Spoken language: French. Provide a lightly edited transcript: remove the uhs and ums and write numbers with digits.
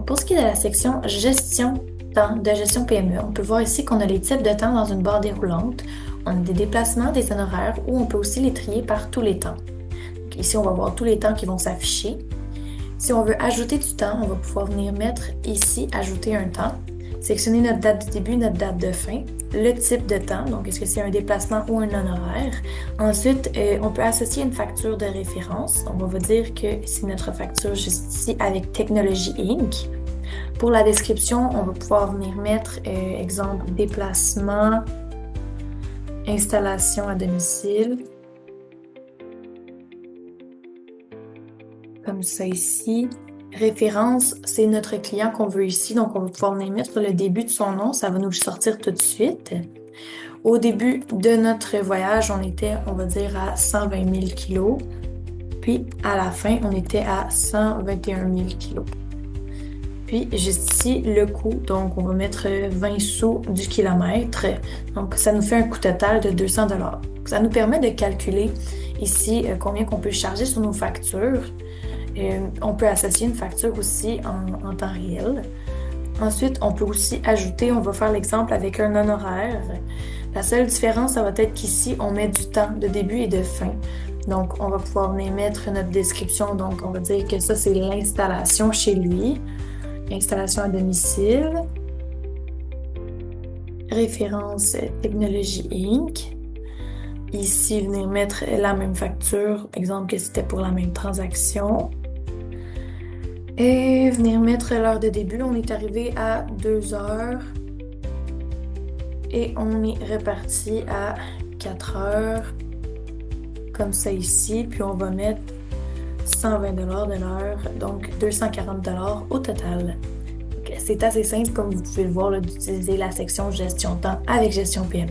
Donc, pour ce qui est de la section gestion temps de gestion PME, on peut voir ici qu'on a les types de temps dans une barre déroulante. On a des déplacements, des honoraires, ou on peut aussi les trier par tous les temps. Donc, ici, on va voir tous les temps qui vont s'afficher. Si on veut ajouter du temps, on va pouvoir venir mettre ici, ajouter un temps, sélectionner notre date de début, notre date de fin, le type de temps, donc est-ce que c'est un déplacement ou un honoraire. Ensuite, on peut associer une facture de référence. Donc, on va dire que c'est notre facture juste ici avec Technologie Inc. Pour la description, on va pouvoir venir mettre, exemple, déplacement, installation à domicile. Comme ça ici. Référence, c'est notre client qu'on veut ici, donc on va pouvoir venir mettre le début de son nom, ça va nous le sortir tout de suite. Au début de notre voyage, on était, on va dire, à 120 000 kilos, puis à la fin, on était à 121 000 kilos. Puis juste ici, le coût, donc on va mettre 20 sous du kilomètre, donc ça nous fait un coût total de 200 $. Ça nous permet de calculer ici combien qu'on peut charger sur nos factures. On peut associer une facture aussi en temps réel. Ensuite, on peut aussi ajouter, on va faire l'exemple avec un honoraire. La seule différence, ça va être qu'ici, on met du temps de début et de fin. Donc, on va pouvoir venir mettre notre description. Donc, on va dire que ça, c'est l'installation chez lui. Installation à domicile. Référence Technologie Inc. Ici, venir mettre la même facture. Exemple que c'était pour la même transaction. Et venir mettre l'heure de début. On est arrivé à 2 heures. Et on est reparti à 4 heures. Comme ça ici. Puis on va mettre 120 $ de l'heure. Donc 240 $ au total. C'est assez simple, comme vous pouvez le voir, d'utiliser la section gestion temps avec gestion PM.